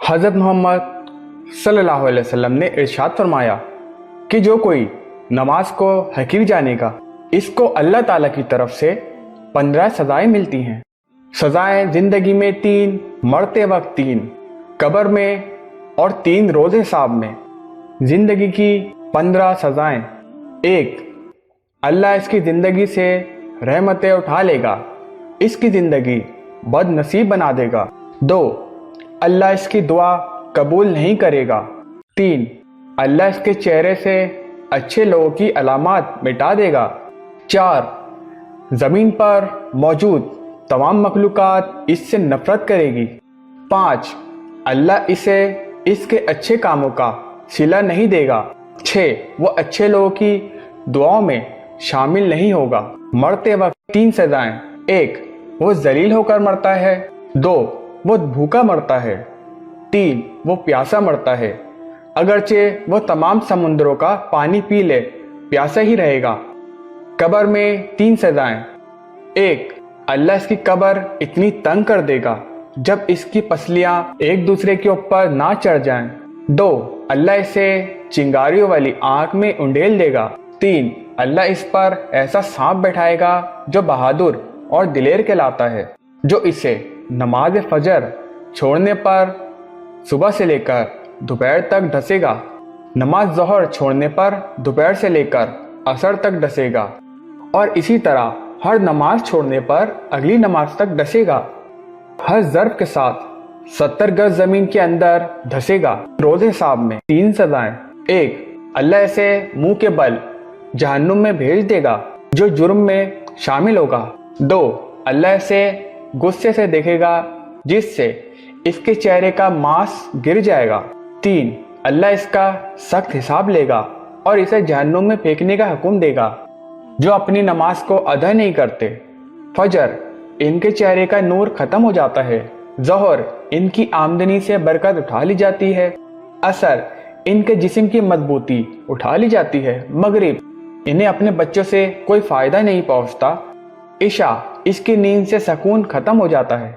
हज़रत मोहम्मद सल्लल्लाहु अलैहि वसल्लम ने इरशाद फरमाया कि जो कोई नमाज को हकीर जानेगा, इसको अल्लाह ताला की तरफ से 15 सज़ाएँ मिलती हैं। सज़ाएँ ज़िंदगी में 3, मरते वक्त 3, कब्र में और 3 रोज़ हिसाब में। ज़िंदगी की 15 सज़ाएँ। 1, अल्लाह इसकी ज़िंदगी से रहमतें उठा लेगा, इसकी ज़िंदगी बदनसीब बना देगा। 2, अल्लाह इसकी दुआ कबूल नहीं करेगा। 3, अल्लाह इसके चेहरे से अच्छे लोगों की अलामात मिटा देगा। 4, ज़मीन पर मौजूद तमाम मखलूक़ात इससे नफ़रत करेगी। 5, अल्लाह इसे इसके अच्छे कामों का सिला नहीं देगा। 6, वो अच्छे लोगों की दुआओं में शामिल नहीं होगा। मरते वक्त 3 सज़ाएँ। 1, वो ज़लील होकर मरता है। 2, वो भूखा मरता है। 3, वो प्यासा मरता है। अगरचे वो तमाम समुद्रों का पानी पी ले, प्यासा ही रहेगा। कब्र में 3 सज़ाएँ। 1, अल्लाह इसकी कब्र इतनी तंग कर देगा जब इसकी पसलियां एक दूसरे के ऊपर ना चढ़ जाएं। 2, अल्लाह इसे चिंगारियों वाली आंख में उंडेल देगा। 3, अल्लाह इस पर ऐसा सांप बैठाएगा जो बहादुर और दिलेर कहलाता है, जो इसे नमाज फजर छोड़ने पर सुबह से लेकर दोपहर तक डसेगा, नमाज ज़ोहर छोड़ने पर दोपहर से लेकर असर तक डसेगा, और इसी तरह हर नमाज छोड़ने पर अगली नमाज तक डसेगा। हर ज़र्फ के साथ 70 गज ज़मीन के अंदर धसेगा। रोज़ हिसाब में 3 सज़ाएँ। 1, अल्लाह इसे मुंह के बल जहन्नुम में भेज देगा, जो जुर्म में शामिल होगा। 2, अल्लाह इसे गुस्से से देखेगा, जिससे इसके चेहरे का मांस गिर जाएगा। 3, अल्लाह इसका सख्त हिसाब लेगा और इसे जहन्नुम में फेंकने का हुक्म देगा। जो अपनी नमाज को अदा नहीं करते, फजर इनके चेहरे का नूर खत्म हो जाता है, ज़ोहर इनकी आमदनी से बरकत उठा ली जाती है, असर इनके जिस्म की मजबूती उठा ली जाती है, मगरिब इन्हें अपने बच्चों से कोई फ़ायदा नहीं पहुंचता, इशा इसकी नींद से सुकून खत्म हो जाता है।